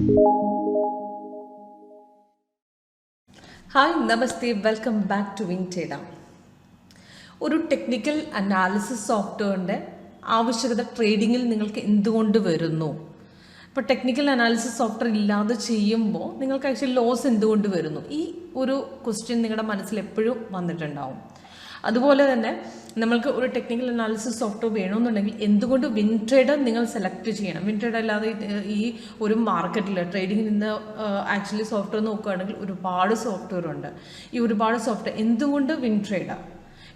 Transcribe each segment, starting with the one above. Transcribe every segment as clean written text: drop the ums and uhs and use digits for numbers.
Hi, Namaste, welcome back to WinTrader. ഒരു technical analysis സോഫ്റ്റ്വെയറിൻ്റെ ആവശ്യകത ട്രേഡിങ്ങിൽ നിങ്ങൾക്ക് എന്തുകൊണ്ട് വരുന്നു? ഇപ്പോൾ ടെക്നിക്കൽ അനാലിസിസ് സോഫ്റ്റ്വെയർ ഇല്ലാതെ ചെയ്യുമ്പോൾ നിങ്ങൾക്ക് ആക്ച്വലി ലോസ് എന്തുകൊണ്ട് വരുന്നു? ഈ ഒരു ക്വസ്റ്റ്യൻ നിങ്ങളുടെ മനസ്സിൽ എപ്പോഴും വന്നിട്ടുണ്ടാവും. അതുപോലെ തന്നെ നമ്മൾക്ക് ഒരു ടെക്നിക്കൽ അനാലിസിസ് സോഫ്റ്റ്വെയർ വേണമെന്നുണ്ടെങ്കിൽ എന്തുകൊണ്ട് വിൻട്രേഡർ നിങ്ങൾ സെലക്ട് ചെയ്യണം? വിൻട്രേഡർ അല്ലാതെ ഈ ഒരു മാർക്കറ്റിൽ ട്രേഡിങ്ങിൽ നിന്ന് ആക്ച്വലി സോഫ്റ്റ്വെയർ നോക്കുകയാണെങ്കിൽ ഒരുപാട് സോഫ്റ്റ്വെയർ ഉണ്ട്. ഈ ഒരുപാട് സോഫ്റ്റ്വെയർ എന്തുകൊണ്ട് വിൻട്രേഡർ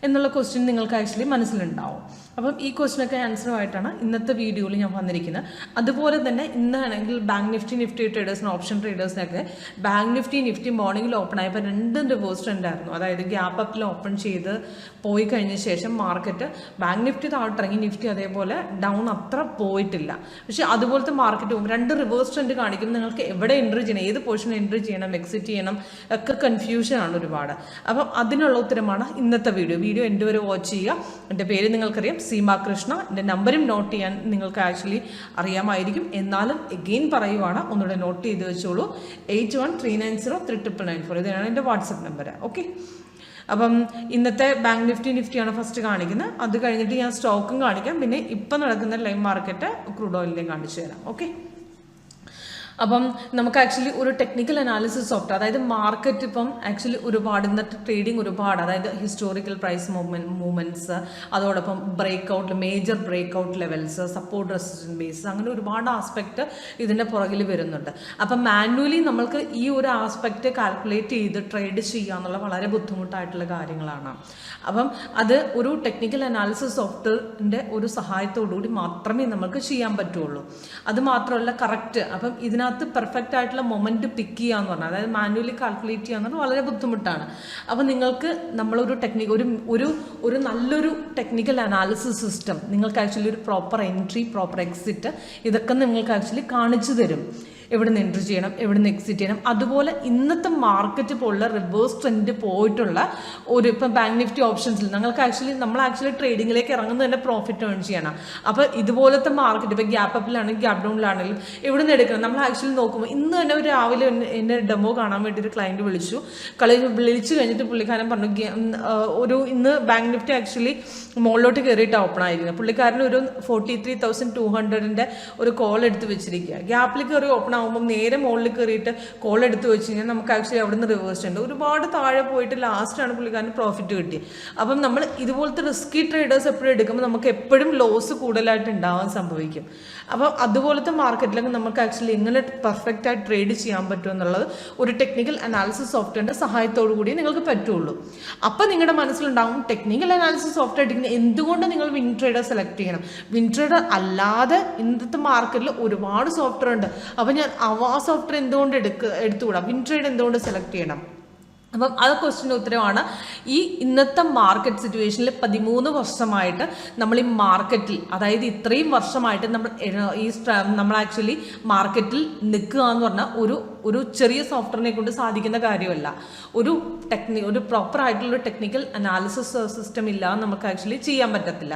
എന്നുള്ള ക്വസ്റ്റ്യൻ നിങ്ങൾക്ക് ആക്ച്വലി മനസ്സിലുണ്ടാവും. അപ്പം ഈ ക്വസ്റ്റ്യനൊക്കെ ആൻസറുമായിട്ടാണ് ഇന്നത്തെ വീഡിയോയിൽ ഞാൻ വന്നിരിക്കുന്നത്. അതുപോലെ തന്നെ ഇന്നാണെങ്കിൽ ബാങ്ക് നിഫ്റ്റി ട്രേഡേഴ്സിന് ഓപ്ഷൻ ട്രേഡേഴ്സിനൊക്കെ ബാങ്ക് നിഫ്റ്റി മോർണിംഗിൽ ഓപ്പൺ ആയപ്പോൾ രണ്ടും റിവേഴ്സ് ട്രെൻഡ് ആയിരുന്നു. അതായത് ഗ്യാപ്പ് അപ്പിൽ ഓപ്പൺ ചെയ്ത് പോയി കഴിഞ്ഞ ശേഷം മാർക്കറ്റ് ബാങ്ക് നിഫ്റ്റി താഴത്തിറങ്ങി, നിഫ്റ്റി അതേപോലെ ഡൗൺ അത്ര പോയിട്ടില്ല. പക്ഷേ അതുപോലത്തെ മാർക്കറ്റ് പോകുമ്പോൾ രണ്ട് റിവേഴ്സ് ട്രെൻഡ് കാണിക്കുമ്പോൾ നിങ്ങൾക്ക് എവിടെ എൻട്രി ചെയ്യണം, ഏത് പോർഷൻ എൻട്രി ചെയ്യണം, എക്സിറ്റ് ചെയ്യണം ഒക്കെ കൺഫ്യൂഷനാണ് ഒരുപാട്. അപ്പം അതിനുള്ള ഉത്തരമാണ് ഇന്നത്തെ വീഡിയോ എൻ്റെ വരെ വാച്ച് ചെയ്യുക. എൻ്റെ പേര് നിങ്ങൾക്കറിയാം, സീമ കൃഷ്ണ. എൻ്റെ നമ്പരും നോട്ട് ചെയ്യാൻ നിങ്ങൾക്ക് ആക്ച്വലി അറിയാമായിരിക്കും, എന്നാലും എഗെയിൻ പറയുവാണ്, ഒന്നുകൂടെ നോട്ട് ചെയ്ത് വെച്ചോളൂ. 8139039994 ഇതാണ് എൻ്റെ വാട്സപ്പ് നമ്പർ. ഓക്കെ, അപ്പം ഇന്നത്തെ ബാങ്ക് നിഫ്റ്റിയാണ് ഫസ്റ്റ് കാണിക്കുന്നത്. അത് കഴിഞ്ഞിട്ട് ഞാൻ സ്റ്റോക്കും കാണിക്കാം, പിന്നെ ഇപ്പം നടക്കുന്ന ലൈവ് മാർക്കറ്റ് ക്രൂഡ് ഓയിലിൻ്റെയും കാണിച്ചു തരാം. ഓക്കെ, അപ്പം നമുക്ക് ആക്ച്വലി ഒരു ടെക്നിക്കൽ അനാലിസിസ് സോഫ്റ്റ്വെയർ, അതായത് മാർക്കറ്റ് ഇപ്പം ആക്ച്വലി ഒരുപാട് ഇന്നത്തെ ട്രേഡിംഗ് ഒരുപാട്, അതായത് ഹിസ്റ്റോറിക്കൽ പ്രൈസ് മൂവ്മെൻറ്റ്സ്, അതോടൊപ്പം major breakout levels, support resistance base, അങ്ങനെ ഒരുപാട് ആസ്പെക്റ്റ് ഇതിൻ്റെ പുറകിൽ വരുന്നുണ്ട്. അപ്പം മാനുവലി നമ്മൾക്ക് ഈ ഒരു ആസ്പെക്റ്റ് കാൽക്കുലേറ്റ് ചെയ്ത് ട്രേഡ് ചെയ്യുക എന്നുള്ള വളരെ ബുദ്ധിമുട്ടായിട്ടുള്ള കാര്യങ്ങളാണ്. അപ്പം അത് ഒരു ടെക്നിക്കൽ അനാലിസിസ് സോഫ്റ്റ്വെയറിൻ്റെ ഒരു സഹായത്തോടുകൂടി മാത്രമേ നമുക്ക് ചെയ്യാൻ പറ്റുള്ളൂ. അത് മാത്രമല്ല കറക്റ്റ്, അപ്പം ഇതിനകത്ത് പെർഫെക്റ്റ് ആയിട്ടുള്ള മൊമെന്റ് പിക്ക് ചെയ്യാന്ന് പറഞ്ഞാൽ, അതായത് മാനുവലി കാൽക്കുലേറ്റ് ചെയ്യാന്ന് പറഞ്ഞാൽ വളരെ ബുദ്ധിമുട്ടാണ്. അപ്പം നിങ്ങൾക്ക് നമ്മളൊരു ഒരു നല്ലൊരു ടെക്നിക്കൽ അനാലിസിസ് സിസ്റ്റം നിങ്ങൾക്ക് ആക്ച്വലി ഒരു പ്രോപ്പർ എൻട്രി, പ്രോപ്പർ എക്സിറ്റ്, ഇതൊക്കെ നിങ്ങൾക്ക് ആക്ച്വലി കാണിച്ചു തരും. എവിടെ നിന്ന് എൻട്രി ചെയ്യണം, എവിടെ നിന്ന് എക്സിറ്റ് ചെയ്യണം. അതുപോലെ ഇന്നത്തെ മാർക്കറ്റ് പോലുള്ള റിവേഴ്സ് ട്രെൻഡ് പോയിട്ടുള്ള ഇപ്പം ബാങ്ക് നിഫ്റ്റി ഓപ്ഷൻസിൽ നമ്മൾ ആക്ച്വലി ട്രേഡിങ്ങിലേക്ക് ഇറങ്ങുന്നത് തന്നെ പ്രോഫിറ്റ് ഏൺ ചെയ്യണം. അപ്പോൾ ഇതുപോലത്തെ മാർക്കറ്റ് ഇപ്പോൾ ഗ്യാപ്പ് അപ്പിലാണെങ്കിലും ഗ്യാപ്പ് ഡൗണിലാണെങ്കിലും എവിടെ നിന്ന് എടുക്കണം നമ്മൾ ആക്ച്വലി നോക്കുമ്പോൾ, ഇന്ന് തന്നെ ഒരു രാവിലെ എന്നെ ഡെമോ കാണാൻ വേണ്ടി ഒരു ക്ലയൻറ്റ് വിളിച്ചു കഴിഞ്ഞിട്ട് പുള്ളിക്കാരൻ പറഞ്ഞു ഇന്ന് ബാങ്ക് നിഫ്റ്റി ആക്ച്വലി മുകളിലോട്ട് കയറിയിട്ടാണ് ഓപ്പൺ ആയിരിക്കുന്നത്. പുള്ളിക്കാരൻ ഒരു 43,200 ഒരു കോൾ എടുത്ത് വെച്ചിരിക്കുക. ഗ്യാപ്പിൽ കയറി ഓപ്പൺ ആകുമ്പോൾ നേരെ മുകളിൽ കയറിയിട്ട് കോൾ എടുത്ത് വെച്ച് കഴിഞ്ഞാൽ നമുക്ക് ആക്ച്വലി അവിടെ നിന്ന് റിവേഴ്സ് ഉണ്ട്. ഒരുപാട് താഴെ പോയിട്ട് ലാസ്റ്റാണ് പുള്ളിക്കാരന് പ്രോഫിറ്റ് കിട്ടിയത്. അപ്പം നമ്മൾ ഇതുപോലത്തെ റിസ്കി ട്രേഡേഴ്സ് എപ്പോഴും എടുക്കുമ്പോൾ നമുക്ക് എപ്പോഴും ലോസ് കൂടുതലായിട്ട് ഉണ്ടാവാൻ സംഭവിക്കും. അപ്പം അതുപോലത്തെ മാർക്കറ്റിലൊക്കെ നമുക്ക് ആക്ച്വലി എങ്ങനെ പെർഫെക്റ്റ് ആയിട്ട് ട്രേഡ് ചെയ്യാൻ പറ്റും എന്നുള്ളത് ഒരു ടെക്നിക്കൽ അനാലിസിസ് സോഫ്റ്റ്വെയറിൻ്റെ സഹായത്തോടു കൂടി നിങ്ങൾക്ക് പറ്റുള്ളൂ. അപ്പം നിങ്ങളുടെ മനസ്സിലുണ്ടാവും ടെക്നിക്കൽ അനാലിസിസ് സോഫ്റ്റ്വെയർ എടുക്കുന്നത് എന്തുകൊണ്ട് നിങ്ങൾ വിൻട്രേഡർ സെലക്ട് ചെയ്യണം. വിൻട്രേഡർ അല്ലാതെ ഇന്നത്തെ മാർക്കറ്റിൽ ഒരുപാട് സോഫ്റ്റ്വെയർ ഉണ്ട്. അപ്പം ഞാൻ ആ സോഫ്റ്റ്വെയർ എന്തുകൊണ്ട് എടുത്തുകൂടാ, വിൻട്രേഡർ എന്തുകൊണ്ട് സെലക്ട് ചെയ്യണം? അപ്പം അത് ക്വസ്റ്റ്യൻ്റെ ഉത്തരവാണ്. ഇന്നത്തെ മാർക്കറ്റ് സിറ്റുവേഷനിൽ 13 വർഷമായിട്ട് നമ്മൾ ഈ മാർക്കറ്റിൽ, അതായത് ഇത്രയും വർഷമായിട്ട് നമ്മൾ ആക്ച്വലി മാർക്കറ്റിൽ നിൽക്കുക എന്ന് പറഞ്ഞാൽ ഒരു ചെറിയ സോഫ്റ്റ്വെയറിനെ കൊണ്ട് സാധിക്കുന്ന കാര്യമല്ല. ഒരു പ്രോപ്പർ ആയിട്ടുള്ള ടെക്നിക്കൽ അനാലിസിസ് സിസ്റ്റം ഇല്ലാതെ നമുക്ക് ആക്ച്വലി ചെയ്യാൻ പറ്റത്തില്ല.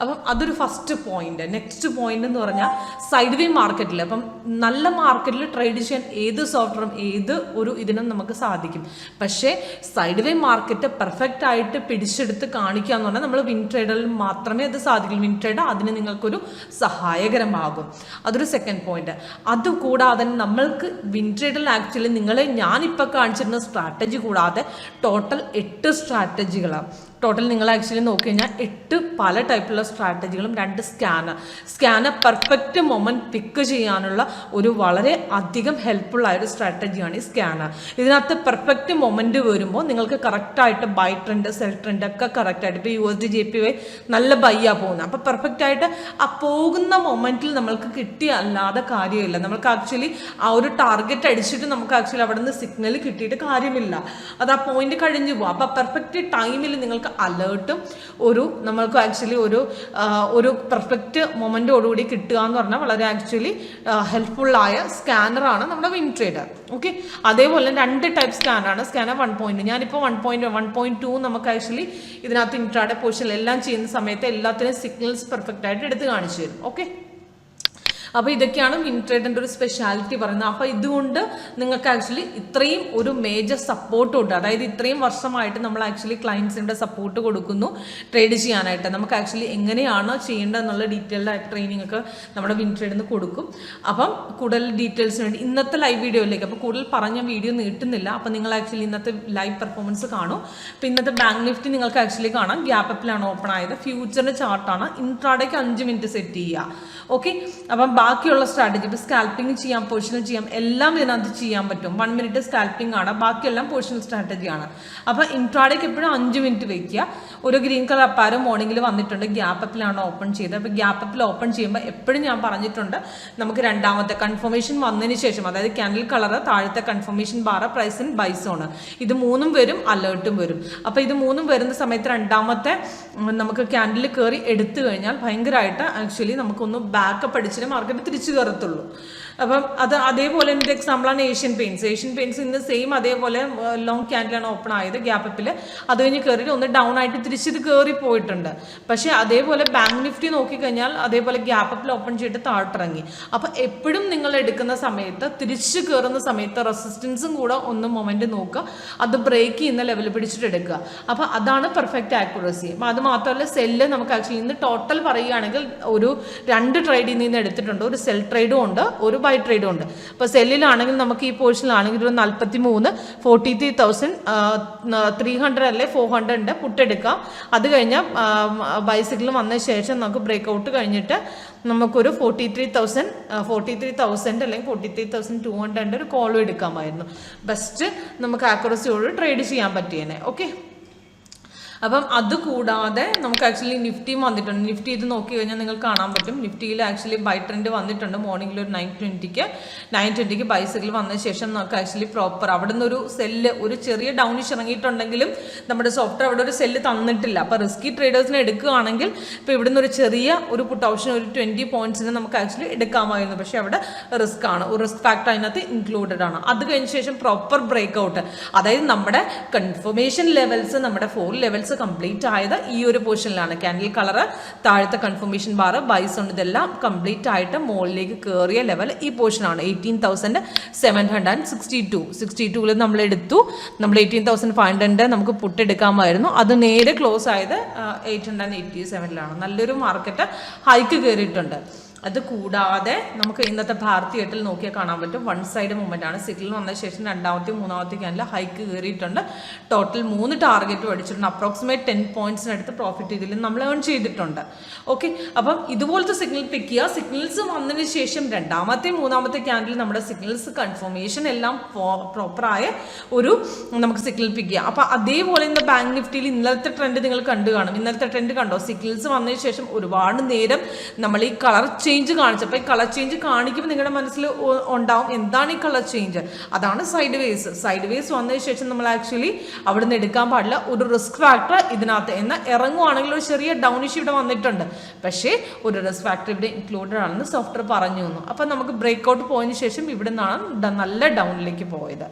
അപ്പം അതൊരു ഫസ്റ്റ് പോയിന്റ്. നെക്സ്റ്റ് പോയിന്റ് എന്ന് പറഞ്ഞാൽ സൈഡ് വേ മാർക്കറ്റിൽ, അപ്പം നല്ല മാർക്കറ്റിൽ ട്രേഡ് ചെയ്യാൻ ഏത് സോഫ്റ്റ്വെയറും ഏത് ഒരു ഇതിനും നമുക്ക് സാധിക്കും. പക്ഷേ സൈഡ് വേ മാർക്കറ്റ് പെർഫെക്റ്റ് ആയിട്ട് പിടിച്ചെടുത്ത് കാണിക്കുക എന്ന് പറഞ്ഞാൽ നമ്മൾ വിൻട്രേഡറിൽ മാത്രമേ അത് സാധിക്കൂ. വിൻട്രേഡർ അതിന് നിങ്ങൾക്കൊരു സഹായകരമാകും. അതൊരു സെക്കൻഡ് പോയിന്റ്. അതുകൂടാതെ നമ്മൾക്ക് വിൻട്രേഡറിൽ ആക്ച്വലി ഞാനിപ്പോൾ കാണിച്ചിരുന്ന സ്ട്രാറ്റജി കൂടാതെ ടോട്ടൽ 8 സ്ട്രാറ്റജികളാണ്. ടോട്ടൽ നിങ്ങൾ ആക്ച്വലി നോക്കി കഴിഞ്ഞാൽ 8 പല ടൈപ്പിലുള്ള സ്ട്രാറ്റജികളും 2 സ്കാനർ പെർഫെക്റ്റ് മൊമെന്റ് പിക്ക് ചെയ്യാനുള്ള ഒരു വളരെ അധികം ഹെൽപ്ഫുൾ ആയ ഒരു സ്ട്രാറ്റജിയാണ് ഈ സ്കാനർ. ഇതിനകത്ത് പെർഫെക്റ്റ് മൊമെന്റ് വരുമ്പോൾ നിങ്ങൾക്ക് കറക്റ്റായിട്ട് ബൈ ട്രെൻഡ്, സെൽ ട്രെൻഡ് ഒക്കെ കറക്റ്റായിട്ട്, ഇപ്പോൾ USD JPY നല്ല ബൈയാ പോകുന്നത്. അപ്പോൾ പെർഫെക്റ്റ് ആയിട്ട് ആ പോകുന്ന മൊമെന്റിൽ നമ്മൾക്ക് കിട്ടിയ അല്ലാതെ കാര്യമില്ല. നമ്മൾക്ക് ആക്ച്വലി ആ ഒരു ടാർഗറ്റ് അടിച്ചിട്ട് നമുക്ക് ആക്ച്വലി അവിടെ നിന്ന് സിഗ്നൽ കിട്ടിയിട്ട് കാര്യമില്ല. അത് ആ പോയിന്റ് കഴിഞ്ഞു പോകും. അപ്പോൾ പെർഫെക്റ്റ് ടൈമിൽ നിങ്ങൾക്ക് അലേർട്ടും നമ്മൾക്ക് ആക്ച്വലി ഒരു പെർഫെക്റ്റ് മൊമെന്റോടുകൂടി കിട്ടുക എന്ന് പറഞ്ഞാൽ വളരെ ആക്ച്വലി ഹെൽപ്ഫുള്ളായ സ്കാനറാണ് നമ്മുടെ വിൻട്രേഡർ. ഓക്കെ, അതേപോലെ 2 ടൈപ്പ് സ്കാനറാണ്. സ്കാനർ 1.0, ഞാനിപ്പോൾ 1.2 നമുക്ക് ആക്ച്വലി ഇതിനകത്ത് ഇൻട്രാഡേ പോർഷനിൽ എല്ലാം ചെയ്യുന്ന സമയത്ത് എല്ലാത്തിനും സിഗ്നൽസ് പെർഫെക്റ്റ് ആയിട്ട് എടുത്ത് കാണിച്ചു തരും. ഓക്കെ, അപ്പോൾ ഇതൊക്കെയാണ് WinTraderന്റെ ഒരു സ്പെഷ്യാലിറ്റി പറയുന്നത്. അപ്പോൾ ഇതുകൊണ്ട് നിങ്ങൾക്ക് ആക്ച്വലി ഇത്രയും ഒരു മേജർ സപ്പോർട്ട് ഉണ്ട്. അതായത് ഇത്രയും വർഷമായിട്ട് നമ്മൾ ആക്ച്വലി ക്ലയൻസിൻ്റെ സപ്പോർട്ട് കൊടുക്കുന്നു ട്രേഡ് ചെയ്യാനായിട്ട്. നമുക്ക് ആക്ച്വലി എങ്ങനെയാണ് ചെയ്യേണ്ടത് എന്നുള്ള ഡീറ്റെയിൽഡ് ആയിട്ട് ട്രെയിനിങ് ഒക്കെ നമ്മുടെ WinTraderന്ന് കൊടുക്കും. അപ്പം കൂടുതൽ ഡീറ്റെയിൽസിന് വേണ്ടി ഇന്നത്തെ ലൈവ് വീഡിയോയിലേക്ക്, അപ്പോൾ കൂടുതൽ പറഞ്ഞ വീഡിയോ നീട്ടുന്നില്ല. അപ്പോൾ നിങ്ങൾ ആക്ച്വലി ഇന്നത്തെ ലൈവ് പെർഫോമൻസ് കാണും. അപ്പോൾ ഇന്നത്തെ ബാങ്ക് നിഫ്റ്റി നിങ്ങൾക്ക് ആക്ച്വലി കാണാം. ഗ്യാപ്പ് അപ്പിലാണ് ഓപ്പൺ ആയത്. ഫ്യൂച്ചറിൻ്റെ ചാർട്ടാണ്. ഇൻട്രാഡേക്ക് 5 മിനിറ്റ് സെറ്റ് ചെയ്യുക. ഓക്കെ, അപ്പം ബാക്കിയുള്ള സ്ട്രാറ്റജി ഇപ്പോൾ സ്കാൽപ്പിംഗ് ചെയ്യാം, പൊസിഷണൽ ചെയ്യാം, എല്ലാം ഇതിനകത്ത് ചെയ്യാൻ പറ്റും. 1 മിനിറ്റ് സ്കാൽപ്പിംഗ് ആണ്, ബാക്കിയെല്ലാം പൊസിഷണൽ സ്ട്രാറ്റജിയാണ്. അപ്പോൾ ഇൻട്രാഡേക്ക് എപ്പോഴും 5 മിനിറ്റ് വെക്കുക. ഒരു ഗ്രീൻ കളർ അപ്പാരം മോർണിംഗിൽ വന്നിട്ടുണ്ട്. ഗ്യാപ്പ് അപ്പിലാണ് ഓപ്പൺ ചെയ്തത്. അപ്പോൾ ഗ്യാപ്പ് അപ്പിൽ ഓപ്പൺ ചെയ്യുമ്പോൾ എപ്പോഴും ഞാൻ പറഞ്ഞിട്ടുണ്ട്, നമുക്ക് രണ്ടാമത്തെ കൺഫർമേഷൻ വന്നതിന് ശേഷം, അതായത് ക്യാൻഡിൽ കളർ, താഴത്തെ confirmation bar, price in buy zone, ഇത് മൂന്നും വരും, അലേർട്ടും വരും. അപ്പോൾ ഇത് മൂന്നും വരുന്ന സമയത്ത് രണ്ടാമത്തെ നമുക്ക് ക്യാൻഡിൽ കയറി എടുത്തു കഴിഞ്ഞാൽ ഭയങ്കരമായിട്ട് ആക്ച്വലി നമുക്കൊന്ന് ബാക്കപ്പ് അടിച്ചിട്ട് മാർക്കറ്റ് തിരിച്ചു കയറത്തുള്ളൂ. അപ്പം അത് അതേപോലെ എൻ്റെ എക്സാമ്പിളാണ് ഏഷ്യൻ പെയിൻറ്റ്സ് ഇന്ന് സെയിം അതേപോലെ ലോങ് ക്യാൻഡിലാണ് ഓപ്പൺ ആയത്. ഗ്യാപ്പ് അപ്പിൽ അത് കഴിഞ്ഞ് കയറിയിട്ട് ഒന്ന് ഡൗൺ ആയിട്ട് തിരിച്ചിത് കയറി പോയിട്ടുണ്ട്. പക്ഷേ അതേപോലെ ബാങ്ക് നിഫ്റ്റി നോക്കിക്കഴിഞ്ഞാൽ അതേപോലെ ഗ്യാപ്പ് അപ്പിൽ ഓപ്പൺ ചെയ്തിട്ട് താഴ്ത്തിറങ്ങി. അപ്പം എപ്പോഴും നിങ്ങൾ എടുക്കുന്ന സമയത്ത്, തിരിച്ച് കയറുന്ന സമയത്ത് റെസിസ്റ്റൻസും കൂടെ ഒന്ന് മൊമെൻറ്റ് നോക്കുക, അത് ബ്രേക്ക് ചെയ്യുന്ന ലെവൽ പിടിച്ചിട്ട് എടുക്കുക. അപ്പോൾ അതാണ് പെർഫെക്റ്റ് ആക്യുറസി. അപ്പോൾ അത് മാത്രമല്ല സെല്ല് നമുക്ക് ആക്ച്വലി ഇന്ന് ടോട്ടൽ പറയുകയാണെങ്കിൽ ഒരു 2 ട്രേഡിൽ നിന്ന് എടുത്തിട്ടുണ്ട്. ഒരു സെൽ ട്രേഡും ഉണ്ട്, ഒരു ബൈ ട്രേഡും ഉണ്ട്. അപ്പോൾ സെല്ലിലാണെങ്കിൽ നമുക്ക് ഈ പോർഷനിലാണെങ്കിൽ ഒരു 43 43,300 അല്ലെ 400 ഉണ്ട്, പുട്ടെടുക്കാം. അത് കഴിഞ്ഞാൽ ബൈസിക്കിൾ വന്ന ശേഷം നമുക്ക് ബ്രേക്ക് ഔട്ട് കഴിഞ്ഞിട്ട് നമുക്കൊരു 43,000 അല്ലെങ്കിൽ 43,200 ഒരു കോളും എടുക്കാമായിരുന്നു. ബെസ്റ്റ് നമുക്ക് ആക്യുറസിയോട് ട്രേഡ് ചെയ്യാൻ പറ്റിയേനെ. ഓക്കെ, അപ്പം അതുകൂടാതെ നമുക്ക് ആക്ച്വലി നിഫ്റ്റിയും വന്നിട്ടുണ്ട്. നിഫ്റ്റി ഇത് നോക്കി കഴിഞ്ഞാൽ നിങ്ങൾക്ക് കാണാൻ പറ്റും. നിഫ്റ്റിയിൽ ആക്ച്വലി ബൈ ട്രെൻഡ് വന്നിട്ടുണ്ട്. മോർണിംഗിൽ ഒരു 9:20 ബൈസിക്കിൾ വന്ന ശേഷം നമുക്ക് ആക്ച്വലി പ്രോപ്പർ അവിടെ നിന്നൊരു സെല്ല്, ഒരു ചെറിയ ഡൗണിഷ് ഇറങ്ങിയിട്ടുണ്ടെങ്കിലും നമ്മുടെ സോഫ്റ്റ്വെയർ അവിടെ ഒരു സെല്ല് തന്നിട്ടില്ല. അപ്പോൾ റിസ്കി ട്രേഡേഴ്സിനെ എടുക്കുകയാണെങ്കിൽ ഇപ്പോൾ ഇവിടെ നിന്ന് ഒരു ചെറിയ ഒരു പുട്ട് ഓപ്ഷൻ ഒരു 20 പോയിന്റ്സിന് നമുക്ക് ആക്ച്വലി എടുക്കാമായിരുന്നു. പക്ഷേ അവിടെ റിസ്ക് ആണ്, ഒരു റിസ്ക് ഫാക്ടർ അതിനകത്ത് ഇൻക്ലൂഡഡ് ആണ്. അത് കഴിഞ്ഞ ശേഷം പ്രോപ്പർ ബ്രേക്ക് ഔട്ട്, അതായത് നമ്മുടെ കൺഫർമേഷൻ ലെവൽസ്, നമ്മുടെ 4 ലെവൽസ് കംപ്ലീറ്റ് ആയത് ഈ ഒരു പോർഷനിലാണ്. ക്യാൻഡിൽ കളർ, താഴത്തെ കൺഫർമേഷൻ ബാർ, ബൈസോൺ, ഇതെല്ലാം കംപ്ലീറ്റ് ആയിട്ട് മുകളിലേക്ക് കയറിയ ലെവൽ ഈ പോർഷനാണ്. 18,762 നമ്മൾ എടുത്തു. നമ്മൾ 18,500 നമുക്ക് പുട്ടെടുക്കാമായിരുന്നു. അത് നേരെ ക്ലോസ് ആയത് 887 നല്ലൊരു മാർക്കറ്റ് ഹൈക്ക് കയറിയിട്ടുണ്ട്. അത് കൂടാതെ നമുക്ക് ഇന്നത്തെ ഭാരതി എട്ടിൽ നോക്കിയാൽ കാണാൻ പറ്റും. 1 സൈഡ് മൂവ്മെന്റ് ആണ്. സിഗ്നൽ വന്ന ശേഷം രണ്ടാമത്തെയും മൂന്നാമത്തെ ക്യാൻഡിൽ ഹൈക്ക് കയറിയിട്ടുണ്ട്. ടോട്ടൽ 3 ടാർഗറ്റ് അടിച്ചിട്ടുണ്ട്. അപ്രോക്സിമേറ്റ് 10 പോയിന്റ്സിനടുത്ത് പ്രോഫിറ്റ് ഇതിൽ നമ്മൾ ഏൺ ചെയ്തിട്ടുണ്ട്. ഓക്കെ, അപ്പം ഇതുപോലത്തെ സിഗ്നൽ പിക്ക് ചെയ്യുക. സിഗ്നൽസ് വന്നതിന് ശേഷം രണ്ടാമത്തെ മൂന്നാമത്തെ ക്യാൻഡിൽ നമ്മുടെ സിഗ്നൽസ് കൺഫർമേഷൻ എല്ലാം പ്രോപ്പറായ ഒരു നമുക്ക് സിഗ്നൽ പിക്ക് ചെയ്യാം. അപ്പം അതേപോലെ ഇന്ന് ബാങ്ക് നിഫ്റ്റിയിൽ ഇന്നലത്തെ ട്രെൻഡ് നിങ്ങൾ കണ്ടു കാണും. ഇന്നലത്തെ ട്രെൻഡ് കണ്ടോ? സിഗ്നൽസ് വന്നതിന് ശേഷം ഒരുപാട് നേരം നമ്മൾ ഈ കളർ ചേഞ്ച് കാണിച്ചപ്പോൾ, ഈ കളർ ചേഞ്ച് കാണിക്കുമ്പോൾ നിങ്ങളുടെ മനസ്സിൽ ഉണ്ടാവും എന്താണ് ഈ കളർ ചേഞ്ച്? അതാണ് സൈഡ് വേസ് വന്നതിന് ശേഷം നമ്മൾ ആക്ച്വലി അവിടെ നിന്ന് എടുക്കാൻ പാടില്ല. ഒരു റിസ്ക് ഫാക്ടർ ഇതിനകത്ത് എന്നാൽ ഇറങ്ങുവാണെങ്കിൽ ഒരു ചെറിയ ഡൗണിഷ് ഇവിടെ വന്നിട്ടുണ്ട്. പക്ഷേ ഒരു റിസ്ക് ഫാക്ടർ ഇവിടെ ഇൻക്ലൂഡഡ് ആണെന്ന് സോഫ്റ്റ്വെയർ പറഞ്ഞു തന്നു. അപ്പം നമുക്ക് ബ്രേക്ക് ഔട്ട് പോയതിന് ശേഷം ഇവിടെ നിന്നാണ് നല്ല ഡൗണിലേക്ക് പോയത്.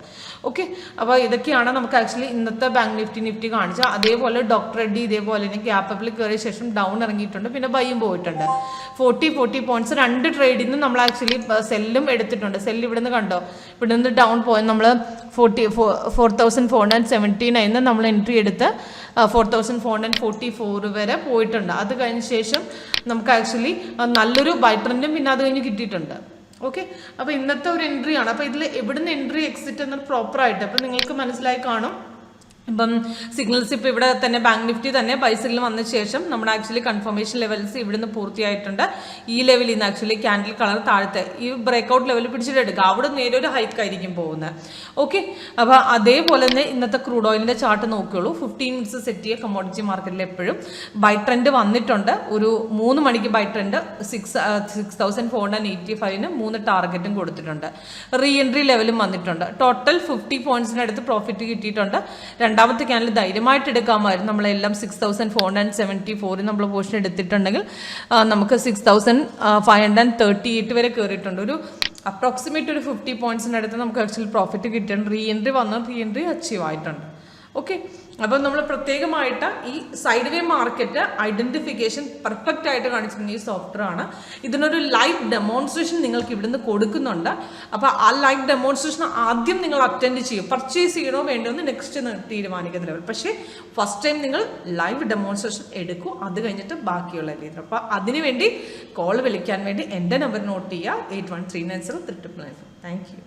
ഓക്കെ, അപ്പോൾ ഇതൊക്കെയാണ് നമുക്ക് ആക്ച്വലി ഇന്നത്തെ ബാങ്ക് നിഫ്റ്റി കാണിച്ചാൽ. അതേപോലെ ഡോക്ടർ റെഡ്ഡി ഇതേപോലെ തന്നെ ഗ്യാപ്പ് അപ്പിൽ കയറിയ ശേഷം ഡൗൺ ഇറങ്ങിയിട്ടുണ്ട്, പിന്നെ ബൈയും പോയിട്ടുണ്ട്. 40 പോയിന്റ്സ് 2 ട്രേഡിൽ നിന്ന് നമ്മൾ ആക്ച്വലി സെല്ലും എടുത്തിട്ടുണ്ട്. സെല്ല് ഇവിടെ നിന്ന് കണ്ടോ? ഇവിടെ നിന്ന് ഡൗൺ പോയി നമ്മൾ 4,479 നമ്മൾ എൻട്രി എടുത്ത് 4,444 വരെ പോയിട്ടുണ്ട്. അത് കഴിഞ്ഞ ശേഷം നമുക്ക് ആക്ച്വലി നല്ലൊരു ബൈ ട്രെൻഡും പിന്നെ അത് കഴിഞ്ഞ് കിട്ടിയിട്ടുണ്ട്. ഓക്കെ, അപ്പോൾ ഇന്നത്തെ ഒരു എൻട്രിയാണ്. അപ്പോൾ ഇതിൽ എവിടുന്ന് എൻട്രി എക്സിറ്റ് എന്നത് പ്രോപ്പറായിട്ട് അപ്പോൾ നിങ്ങൾക്ക് മനസ്സിലായി കാണും. ഇപ്പം സിഗ്നൽസ് ഇപ്പോൾ ഇവിടെ തന്നെ ബാങ്ക് നിഫ്റ്റി തന്നെ ബൈ സിഗ്നൽ വന്ന ശേഷം നമ്മുടെ ആക്ച്വലി കൺഫർമേഷൻ ലെവൽസ് ഇവിടുന്ന് പൂർത്തിയായിട്ടുണ്ട്. ഈ ലെവലിൽ നിന്ന് ആക്ച്വലി ക്യാൻഡിൽ കളർ താഴത്തെ ഈ ബ്രേക്ക്ഔട്ട് ലെവൽ പിടിച്ചിട്ട് എടുക്കുക. അവിടെ നേരെ ഒരു ഹൈക്ക് ആയിരിക്കും പോകുന്നത്. ഓക്കെ, അപ്പോൾ അതേപോലെ തന്നെ ഇന്നത്തെ ക്രൂഡ് ഓയിലിൻ്റെ ചാർട്ട് നോക്കിയുള്ളൂ. 15 മിനിറ്റ്സ് സെറ്റ് ചെയ്യുക. കമ്മോഡിറ്റി മാർക്കറ്റിൽ എപ്പോഴും ബൈ ട്രെൻഡ് വന്നിട്ടുണ്ട്. ഒരു 3 മണിക്ക് ബൈ ട്രെൻഡ് 6,485 3 ടാർഗറ്റും കൊടുത്തിട്ടുണ്ട്. റീ എൻട്രി ലെവലും വന്നിട്ടുണ്ട്. ടോട്ടൽ 50 പോയിന്റ്സിനടുത്ത് പ്രോഫിറ്റ് കിട്ടിയിട്ടുണ്ട്. രണ്ടാമത്തെ ക്യാൻഡിൽ ധൈര്യമായിട്ട് എടുക്കാമായിരുന്നു. നമ്മളെല്ലാം 6,474 നമ്മൾ പോർഷൻ എടുത്തിട്ടുണ്ടെങ്കിൽ നമുക്ക് 6,538 വരെ കയറിയിട്ടുണ്ട്. ഒരു അപ്രോക്സിമേറ്റ് ഒരു 50 പോയിന്റ്സിനടുത്ത് നമുക്ക് ആക്ച്വലി പ്രോഫിറ്റ് കിട്ടിയിട്ടുണ്ട്. റീ എൻട്രി വന്ന് റീ എൻട്രി അച്ചീവ് ആയിട്ടുണ്ട്. ഓക്കെ, അപ്പോൾ നമ്മൾ പ്രത്യേകമായിട്ട് ഈ സൈഡ് വേ മാർക്കറ്റ് ഐഡന്റിഫിക്കേഷൻ പെർഫെക്റ്റ് ആയിട്ട് കാണിച്ചിരുന്ന ഈ സോഫ്റ്റ്വെയർ ആണ്. ഇതിനൊരു ലൈവ് ഡെമോൺസ്ട്രേഷൻ നിങ്ങൾക്ക് ഇവിടുന്ന് കൊടുക്കുന്നുണ്ട്. അപ്പോൾ ആ ലൈവ് ഡെമോൺസ്ട്രേഷൻ ആദ്യം നിങ്ങൾ അറ്റൻഡ് ചെയ്യും. പർച്ചേസ് ചെയ്യണോ വേണ്ടോ എന്ന് നെക്സ്റ്റ് തീരുമാനിക്കുന്ന ലെവൽ. പക്ഷേ ഫസ്റ്റ് ടൈം നിങ്ങൾ ലൈവ് ഡെമോൺസ്ട്രേഷൻ എടുക്കൂ, അത് കഴിഞ്ഞിട്ട് ബാക്കിയുള്ള രീതി. അപ്പോൾ അതിനുവേണ്ടി കോൾ വിളിക്കാൻ വേണ്ടി എൻ്റെ നമ്പർ നോട്ട് ചെയ്യുക 81390399. Thank you.